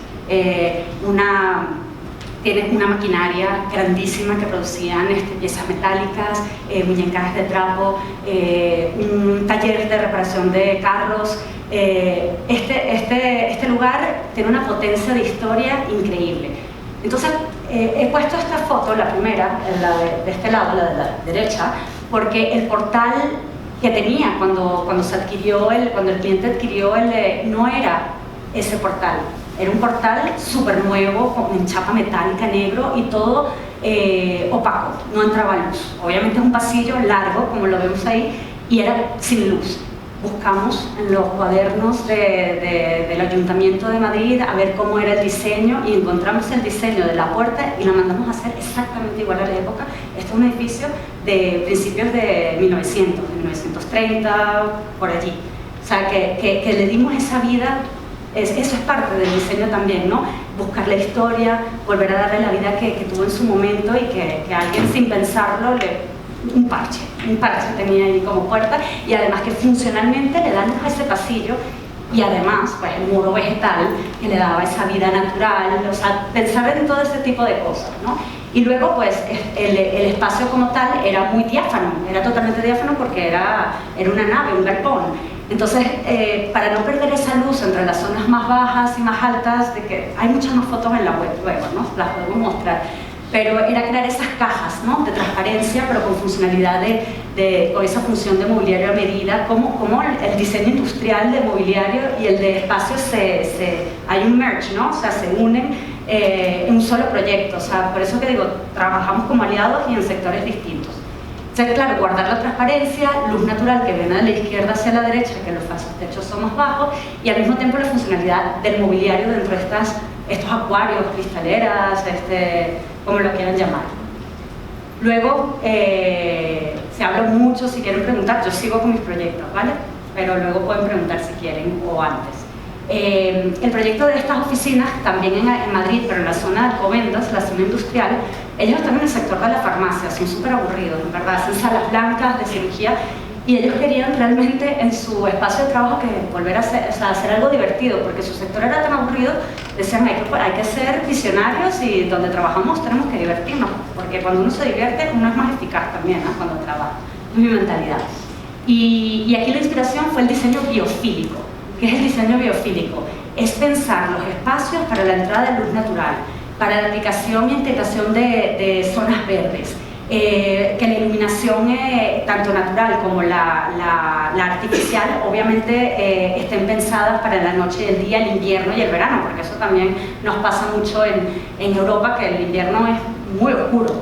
Tiene una maquinaria grandísima que producían piezas metálicas, muñecas de trapo, un taller de reparación de carros. Este lugar tiene una potencia de historia increíble. Entonces, he puesto esta foto, la primera, la de este lado, la de la derecha, porque el portal que tenía cuando el cliente adquirió no era ese portal. Era un portal súper nuevo, en chapa metálica, negro y todo opaco, no entraba luz. Obviamente es un pasillo largo, como lo vemos ahí, y era sin luz. Buscamos en los cuadernos del Ayuntamiento de Madrid a ver cómo era el diseño y encontramos el diseño de la puerta y lo mandamos a hacer exactamente igual a la época. Este es un edificio de principios de 1930, por allí. O sea, que le dimos esa vida. Eso es parte del diseño también, ¿no? Buscar la historia, volver a darle la vida que tuvo en su momento y que alguien sin pensarlo un parche tenía ahí como puerta, y además que funcionalmente le dan a ese pasillo, y además pues el muro vegetal que le daba esa vida natural, o sea, pensar en todo ese tipo de cosas, ¿no? Y luego pues el espacio como tal era muy diáfano, era totalmente diáfano porque era una nave, un galpón. Entonces, para no perder esa luz entre las zonas más bajas y más altas, de que hay muchas más fotos en la web luego, ¿no? Las podemos mostrar, pero era crear esas cajas, ¿no? De transparencia, pero con funcionalidad con esa función de mobiliario a medida, como el diseño industrial de mobiliario y el de espacios hay un merge, ¿no? O sea, se unen en un solo proyecto. O sea, por eso que digo, trabajamos como aliados y en sectores distintos. O sea, claro, guardar la transparencia, luz natural que viene de la izquierda hacia la derecha, que los falsos techos son más bajos, y al mismo tiempo la funcionalidad del mobiliario dentro de estos acuarios, cristaleras, como lo quieran llamar. Luego, se habla mucho, si quieren preguntar, yo sigo con mis proyectos, ¿vale? Pero luego pueden preguntar si quieren o antes. El proyecto de estas oficinas, también en Madrid, pero en la zona de Alcobendas, la zona industrial, ellos están en el sector de la farmacia, son súper aburridos, en verdad, hacen salas blancas de cirugía, y ellos querían realmente en su espacio de trabajo que volver a hacer algo divertido, porque su sector era tan aburrido, decían hay que ser visionarios y donde trabajamos tenemos que divertirnos, porque cuando uno se divierte uno es más eficaz también, ¿no? Cuando trabaja, es mi mentalidad. Y aquí la inspiración fue el diseño biofílico. ¿Qué es el diseño biofílico? Es pensar los espacios para la entrada de luz natural, para la aplicación e integración de zonas verdes, que la iluminación tanto natural como la artificial obviamente estén pensadas para la noche y el día, el invierno y el verano, porque eso también nos pasa mucho en Europa, que el invierno es muy oscuro.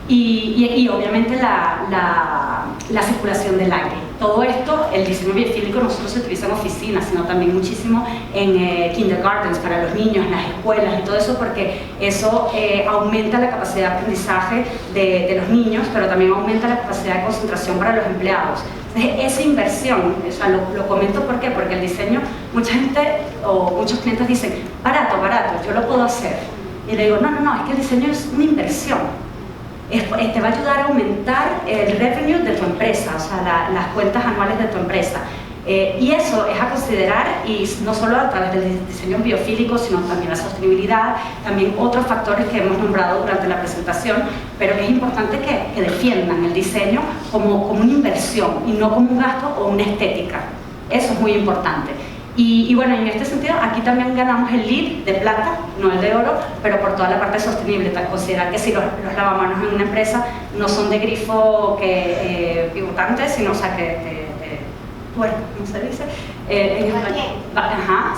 Y obviamente la circulación del aire. todo esto, el diseño biofílico no solo se utiliza en oficinas, sino también muchísimo en kindergartens para los niños, en las escuelas y todo eso, porque eso aumenta la capacidad de aprendizaje de los niños, pero también aumenta la capacidad de concentración para los empleados. Entonces, esa inversión, o sea, lo comento ¿por qué? Porque el diseño, mucha gente o muchos clientes dicen, barato, yo lo puedo hacer. Y le digo, no, es que el diseño es una inversión. Te va a ayudar a aumentar el revenue de tu empresa, o sea, las cuentas anuales de tu empresa. Y eso es a considerar, y no solo a través del diseño biofílico, sino también la sostenibilidad, también otros factores que hemos nombrado durante la presentación, pero que es importante que defiendan el diseño como una inversión y no como un gasto o una estética. Eso es muy importante. Y bueno, en este sentido, aquí también ganamos el LEED de plata, no el de oro, pero por toda la parte sostenible. Considerar que si los lavamanos en una empresa no son de grifo pivotantes, sino, o sea, bueno, ¿cómo se dice?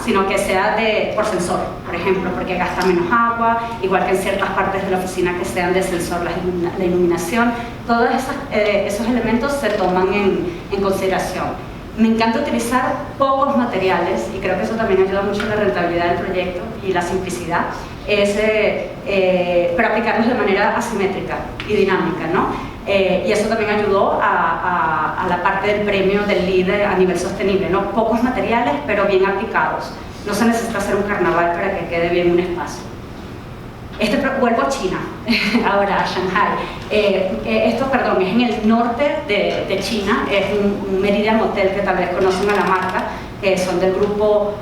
Sino que sea por sensor, por ejemplo, porque gasta menos agua, igual que en ciertas partes de la oficina que sean de sensor la iluminación. Todos esos elementos se toman en consideración. Me encanta utilizar pocos materiales y creo que eso también ayuda mucho a la rentabilidad del proyecto y la simplicidad, pero aplicarlos de manera asimétrica y dinámica, ¿no? Y eso también ayudó a la parte del premio del LEED a nivel sostenible, ¿no? Pocos materiales, pero bien aplicados. No se necesita hacer un carnaval para que quede bien un espacio. Vuelvo a China, ahora a Shanghai. Esto, perdón, es en el norte de China, es un Meridian Hotel que tal vez conocen a la marca, que son del grupo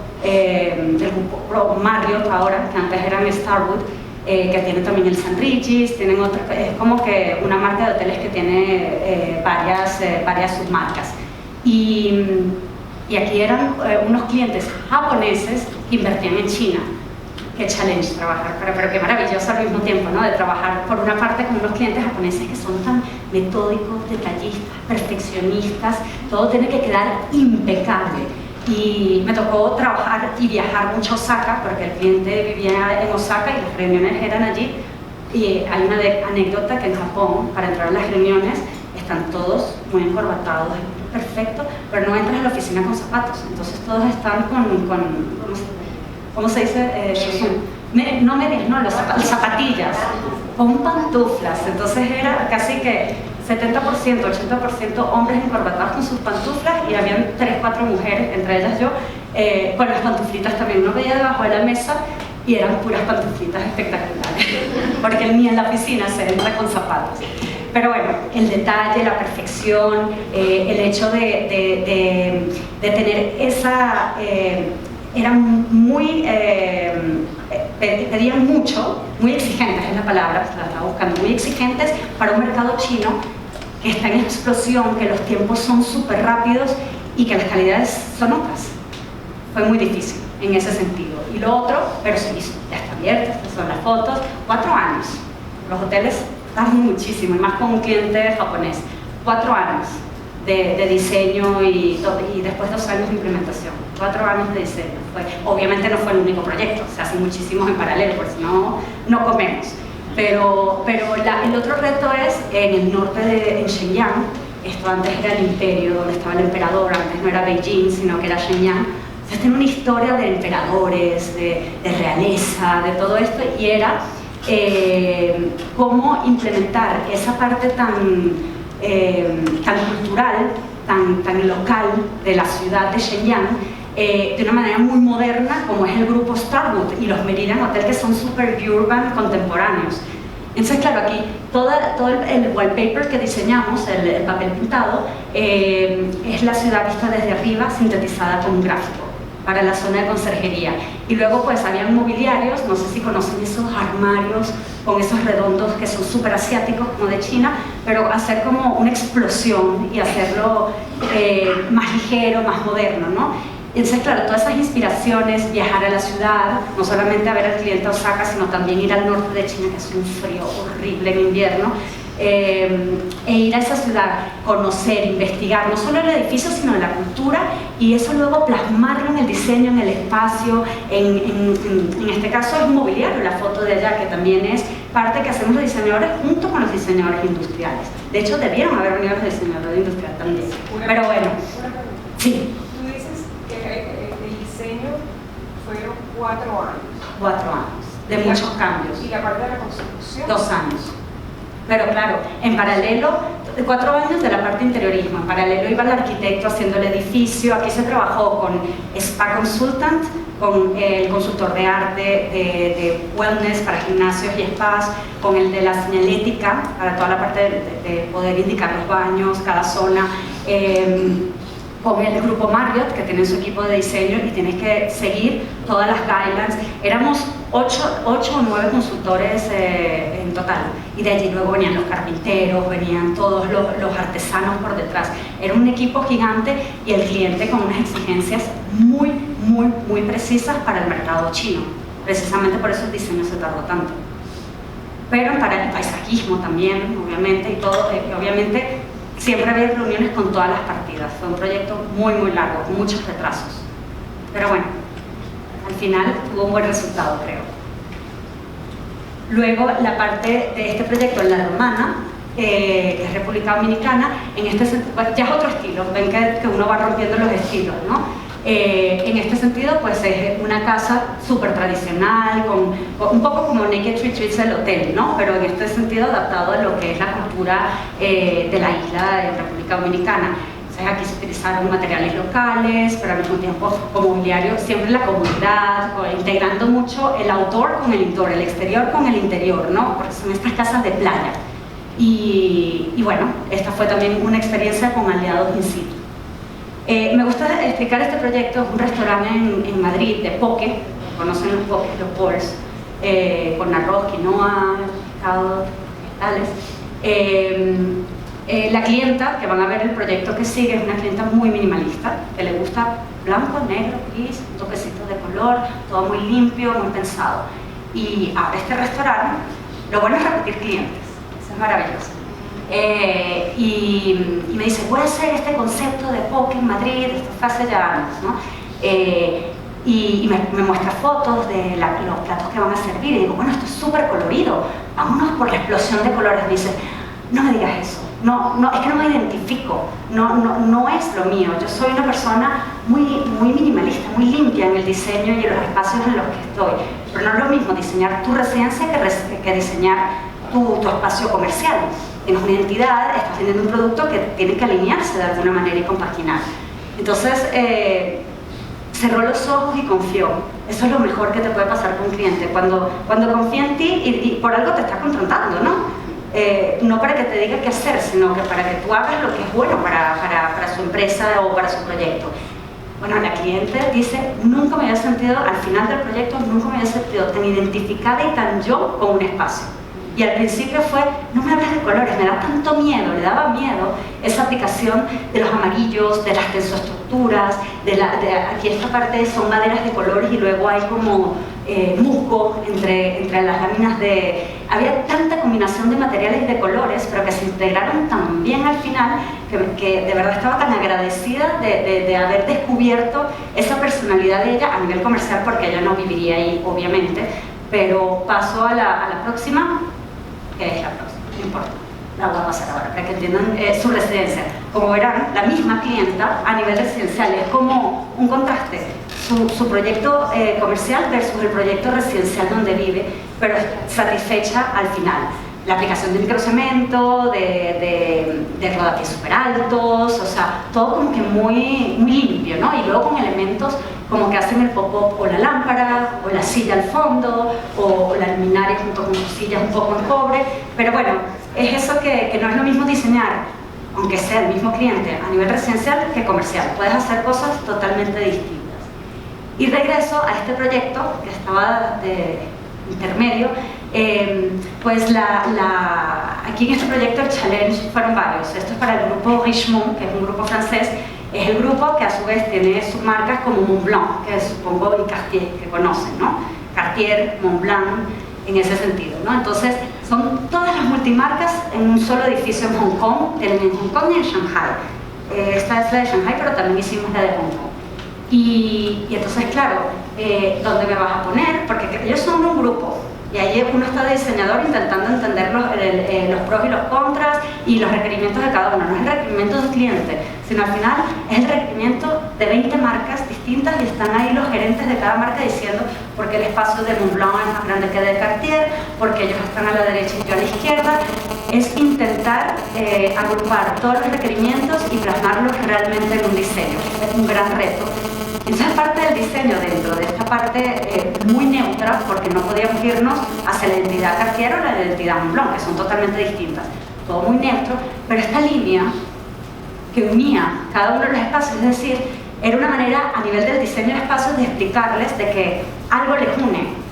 Marriott ahora, que antes eran Starwood, que tienen también el St. Regis, tienen otras, es como que una marca de hoteles que tiene varias submarcas. Y aquí eran unos clientes japoneses que invertían en China. Qué challenge trabajar, pero qué maravilloso al mismo tiempo, ¿no? De trabajar por una parte con unos clientes japoneses que son tan metódicos, detallistas, perfeccionistas, todo tiene que quedar impecable. Y me tocó trabajar y viajar mucho a Osaka, porque el cliente vivía en Osaka y las reuniones eran allí. Y hay una anécdota que en Japón, para entrar a las reuniones, están todos muy encorbatados, perfecto, pero no entras a la oficina con zapatos, entonces todos están ¿cómo se dice? No medias, no, zapatillas, con pantuflas. Entonces era casi que 70%, 80% hombres encorbatados con sus pantuflas y habían 3-4 mujeres, entre ellas yo, con las pantuflitas también. Uno veía debajo de la mesa y eran puras pantuflitas espectaculares, porque ni en la oficina se entra con zapatos. Pero bueno, el detalle, la perfección, el hecho de tener esa... eran muy, pedían mucho, muy exigentes es la palabra, la estaba buscando, muy exigentes para un mercado chino que está en explosión, que los tiempos son súper rápidos y que las calidades son otras. Fue muy difícil en ese sentido. Y lo otro, pero se hizo, ya está abierto, estas son las fotos, 4 años. Los hoteles tardan muchísimo, y más con un cliente japonés. 4 años de diseño y después 2 años de implementación. 4 años de diseño. Obviamente no fue el único proyecto, se hacen muchísimos en paralelo, porque si no, no comemos. Pero el otro reto es en el norte en Shenyang. Esto antes era el imperio, donde estaba el emperador, antes no era Beijing, sino que era Shenyang. Entonces tiene una historia de emperadores, de realeza, de todo esto, y era cómo implementar esa parte tan cultural, tan local de la ciudad de Shenyang, de una manera muy moderna, como es el grupo Starwood y los Meridian Hotel, que son super urban contemporáneos. Entonces, claro, aquí todo el wallpaper que diseñamos, el papel pintado, es la ciudad vista desde arriba, sintetizada con un gráfico para la zona de conserjería. Y luego pues habían mobiliarios, no sé si conocen esos armarios con esos redondos que son súper asiáticos, como de China, pero hacer como una explosión y hacerlo más ligero, más moderno, ¿no? Entonces, claro, todas esas inspiraciones, viajar a la ciudad, no solamente a ver al cliente a Osaka, sino también ir al norte de China, que es un frío horrible en invierno, e ir a esa ciudad, conocer, investigar, no solo el edificio, sino la cultura, y eso luego plasmarlo en el diseño, en el espacio, en este caso es un mobiliario, la foto de allá, que también es parte que hacemos los diseñadores junto con los diseñadores industriales. De hecho, debieron haber venido los diseñadores industriales también. Pero bueno, sí. Tú dices que el diseño fueron 4 años. 4 años, de muchos cambios. ¿Y la parte de la construcción? 2 años. Pero claro, en paralelo, 4 años de la parte interiorismo, en paralelo iba el arquitecto haciendo el edificio, aquí se trabajó con Spa Consultant, con el consultor de arte, de wellness para gimnasios y spas, con el de la señalética, para toda la parte de poder indicar los baños, cada zona, con el grupo Marriott, que tiene su equipo de diseño y tienes que seguir todas las guidelines. Éramos 8 o 9 consultores en total, y de allí luego venían los carpinteros, venían todos los artesanos por detrás. Era un equipo gigante y el cliente con unas exigencias muy precisas para el mercado chino. Precisamente por eso el diseño se tardó tanto. Pero para el paisajismo también, obviamente, y todo, obviamente, siempre había reuniones con todas las partidas. Fue un proyecto muy largo, con muchos retrasos. Pero bueno, al final tuvo un buen resultado, creo. Luego, la parte de este proyecto en La Romana, que es República Dominicana, en este sentido, ya es otro estilo, ven que uno va rompiendo los estilos, ¿no? En este sentido, pues es una casa súper tradicional, un poco como Naked Retreats del hotel, ¿no? Pero en este sentido adaptado a lo que es la cultura de la isla de República Dominicana. Entonces aquí se utilizaron materiales locales, pero al mismo tiempo como mobiliario, siempre la comunidad, integrando mucho el outdoor con el indoor, el exterior con el interior, ¿no? Porque son estas casas de playa. Y bueno, esta fue también una experiencia con aliados in situ. Me gusta explicar este proyecto. Es un restaurante en Madrid de poke, conocen los pokes, los bowls, con arroz, quinoa, pescado, vegetales. La clienta, que van a ver el proyecto que sigue, es una clienta muy minimalista, que le gusta blanco, negro, gris, un toquecito de color, todo muy limpio, muy pensado. Y ahora este restaurante, lo bueno es repetir clientes, eso es maravilloso. Y me dice, voy a hacer este concepto de poke en Madrid, esto fue hace ya años, ¿no? Y me muestra fotos de los platos que van a servir, y digo, bueno, esto es súper colorido, vámonos por la explosión de colores. Me dice, no me digas eso, es que no me identifico, no es lo mío. Yo soy una persona muy minimalista, muy limpia en el diseño y en los espacios en los que estoy, pero no es lo mismo diseñar tu residencia que diseñar tu espacio comercial. Tienes una identidad, estás vendiendo un producto que tiene que alinearse de alguna manera y compaginar. Entonces, cerró los ojos y confió. Eso es lo mejor que te puede pasar con un cliente, cuando confía en ti y por algo te está contratando, ¿no? No para que te diga qué hacer, sino que para que tú hagas lo que es bueno para su empresa o para su proyecto. Bueno, la cliente dice, nunca me había sentido, al final del proyecto, nunca me había sentido tan identificada y tan yo con un espacio. Y al principio fue, no me hables de colores, me da tanto miedo, le daba miedo esa aplicación de los amarillos, de las tensoestructuras, aquí esta parte son maderas de colores y luego hay como musgo entre las láminas había tanta combinación de materiales y de colores, pero que se integraron tan bien al final, que de verdad estaba tan agradecida de haber descubierto esa personalidad de ella a nivel comercial, porque ella no viviría ahí, obviamente, pero paso a la próxima. ¿Qué es la próxima? No importa, la voy a pasar ahora para que entiendan su residencia. Como verán, la misma clienta a nivel residencial es como un contraste. Su proyecto comercial versus el proyecto residencial donde vive, pero satisfecha al final. La aplicación de microcemento, de rodapiés súper altos, o sea, todo como que muy limpio, ¿no? Y luego con elementos como que hacen el pop-up o la lámpara, o la silla al fondo, o la luminaria junto con sus sillas un poco en cobre. Pero bueno, es eso que no es lo mismo diseñar, aunque sea el mismo cliente, a nivel residencial que comercial. Puedes hacer cosas totalmente distintas. Y regreso a este proyecto que estaba de intermedio. Pues aquí en este proyecto el challenge fueron varios. Esto es para el grupo Richemont, que es un grupo francés. Es el grupo que a su vez tiene submarcas como Montblanc, que supongo y Cartier, que conocen, ¿no? Cartier, Montblanc, en ese sentido, ¿no? Entonces son todas las multimarcas en un solo edificio en Hong Kong, tienen en Hong Kong y en Shanghai. Esta es la de Shanghai, pero también hicimos la de Hong Kong. Y entonces, claro, ¿dónde me vas a poner? Porque ellos son un grupo Y ahí uno está de diseñador intentando entender los pros y los contras y los requerimientos de cada uno. No es el requerimiento de un cliente, sino al final es el requerimiento de 20 marcas distintas y están ahí los gerentes de cada marca diciendo por qué el espacio de Montblanc es más grande que de Cartier, porque ellos están a la derecha y yo a la izquierda. Es intentar agrupar todos los requerimientos y plasmarlos realmente en un diseño. Es un gran reto. Entonces parte del diseño dentro de esta parte muy neutra, porque no podíamos irnos hacia la identidad Cartier o la identidad Montblanc, que son totalmente distintas. Todo muy neutro, pero esta línea que unía cada uno de los espacios, es decir, era una manera a nivel del diseño de espacios de explicarles de que algo les une.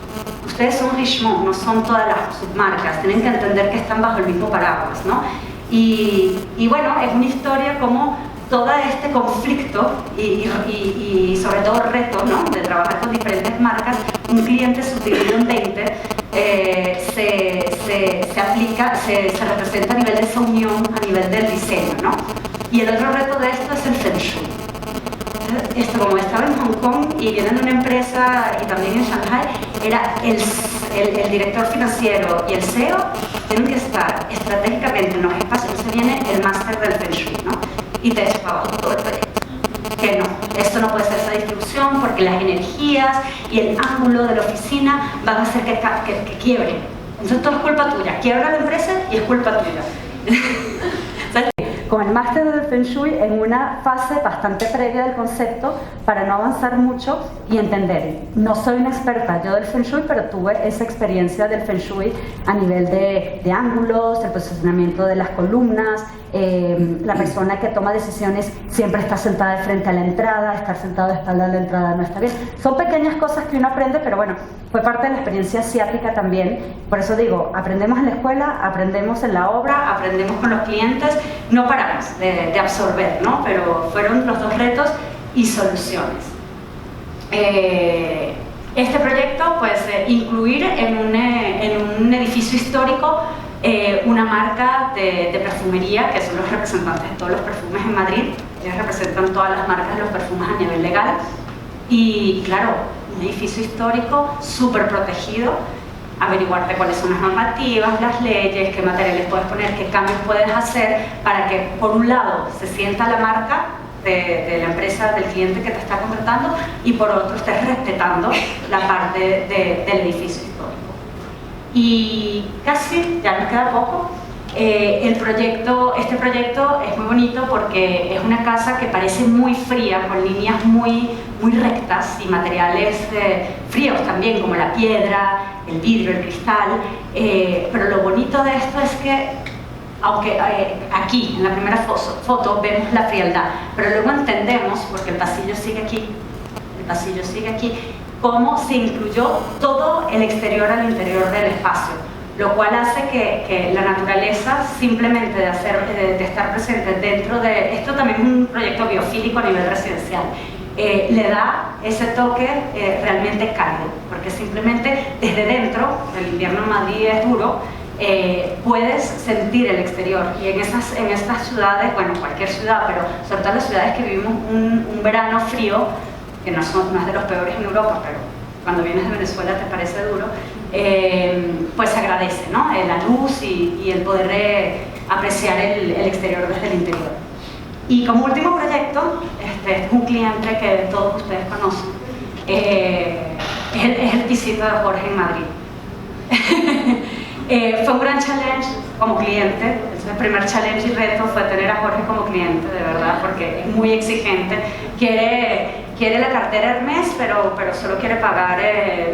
Ustedes son Richemont, no son todas las submarcas, tienen que entender que están bajo el mismo paraguas, ¿no? Y bueno, es una historia como todo este conflicto y sobre todo reto, ¿no?, de trabajar con diferentes marcas, un cliente subdividido en 20, se aplica, se representa a nivel de esa unión, a nivel del diseño, ¿no? Y el otro reto de esto es el Feng Shui. Como estaba en Hong Kong y viene de una empresa y también en Shanghai, era el director financiero y el CEO tienen que estar estratégicamente en los espacios. Entonces viene el máster del Feng Shui, ¿no? Y te echa para abajo todo el proyecto. Que no, esto no puede ser esa distribución porque las energías y el ángulo de la oficina van a hacer que quiebre. Entonces todo es culpa tuya. Quiebra la empresa y es culpa tuya. Con el máster del Feng Shui en una fase bastante previa del concepto para no avanzar mucho y entender. No soy una experta yo del Feng Shui, pero tuve esa experiencia del Feng Shui a nivel de ángulos, el posicionamiento de las columnas, la persona que toma decisiones siempre está sentada de frente a la entrada, estar sentado de espalda a la entrada no está bien. Son pequeñas cosas que uno aprende, pero bueno, fue parte de la experiencia asiática también. Por eso digo, aprendemos en la escuela, aprendemos en la obra, aprendemos con los clientes, no paramos de absorber, ¿no? Pero fueron los dos retos y soluciones. Este proyecto, pues, incluir en un edificio histórico una marca de perfumería, que son los representantes de todos los perfumes en Madrid. Ellos representan todas las marcas de los perfumes a nivel legal. Y claro, un edificio histórico súper protegido, averiguarte cuáles son las normativas, las leyes, qué materiales puedes poner, qué cambios puedes hacer para que, por un lado, se sienta la marca de la empresa, del cliente que te está contratando, y por otro, estés respetando la parte del edificio histórico. Y casi, ya nos queda poco. Este proyecto es muy bonito porque es una casa que parece muy fría, con líneas muy rectas y materiales fríos también, como la piedra, el vidrio, el cristal. Pero lo bonito de esto es que, aunque aquí en la primera foto vemos la frialdad, pero luego entendemos, porque el pasillo sigue aquí, cómo se incluyó todo el exterior al interior del espacio, lo cual hace que la naturaleza, simplemente de estar presente dentro de esto, también es un proyecto biofílico a nivel residencial, le da ese toque realmente cálido, porque simplemente desde dentro, el invierno en Madrid es duro, puedes sentir el exterior. Y en estas ciudades, bueno, cualquier ciudad, pero sobre todo las ciudades que vivimos un verano frío, que no es de los peores en Europa, pero cuando vienes de Venezuela te parece duro, pues se agradece, ¿no? La luz y el poder apreciar el exterior desde el interior. Y como último proyecto, este es un cliente que todos ustedes conocen, es el pisito de Jorge en Madrid. Fue un gran challenge como cliente. El primer challenge y reto fue tener a Jorge como cliente, de verdad, porque es muy exigente. Quiere la cartera Hermès, pero solo quiere pagar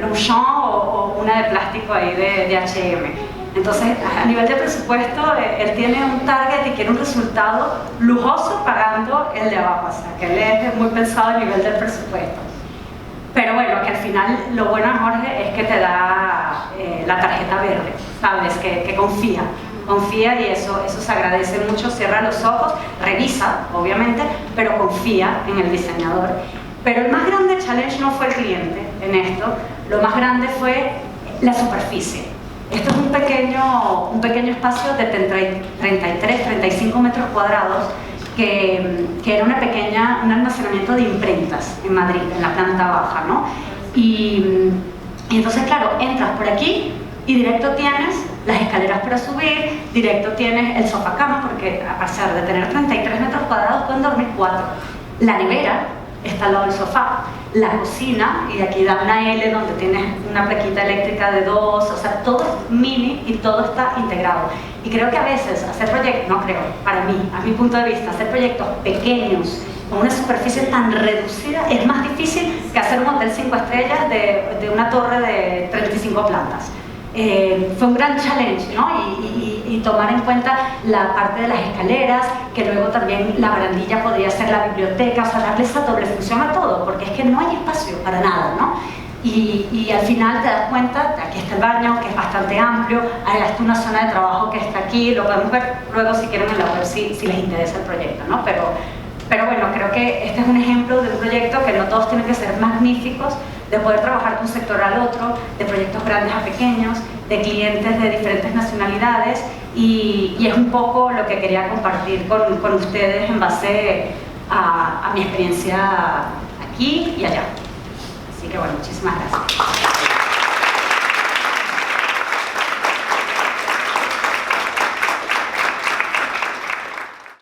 Longchamp o una de plástico ahí de H&M. Entonces, a nivel de presupuesto, él tiene un target y quiere un resultado lujoso pagando el de abajo. O sea, que él es muy pensado a nivel del presupuesto. Pero bueno, que al final lo bueno de Jorge es que te da la tarjeta verde, ¿sabes? Que confía y eso se agradece mucho. Cierra los ojos, revisa, obviamente, pero confía en el diseñador. Pero el más grande challenge no fue el cliente en esto, lo más grande fue la superficie. Esto es un pequeño espacio de 35 metros cuadrados que era un almacenamiento de imprentas en Madrid, en la planta baja, ¿no? Y entonces, claro, entras por aquí y directo tienes las escaleras para subir, directo tienes el sofá cama, porque a pesar de tener 33 metros cuadrados pueden dormir 4. La nevera está al lado del sofá, la cocina, y aquí da una L donde tienes una plaquita eléctrica de 2, o sea, todo es mini y todo está integrado. Y creo que a veces hacer proyectos, no creo, para mí, a mi punto de vista, hacer proyectos pequeños, con una superficie tan reducida, es más difícil que hacer un hotel 5 estrellas de una torre de 35 plantas. Fue un gran challenge, ¿no? Y tomar en cuenta la parte de las escaleras, que luego también la barandilla podría ser la biblioteca, o sea, darle esa doble función a todo, porque es que no hay espacio para nada, ¿no? Y al final te das cuenta, aquí está el baño, que es bastante amplio, hay hasta una zona de trabajo que está aquí, lo podemos ver luego si quieren en la web si les interesa el proyecto, ¿no? Pero bueno, creo que este es un ejemplo de un proyecto que no todos tienen que ser magníficos, de poder trabajar de un sector al otro, de proyectos grandes a pequeños, de clientes de diferentes nacionalidades, y es un poco lo que quería compartir con ustedes en base a mi experiencia aquí y allá. Así que bueno, muchísimas gracias.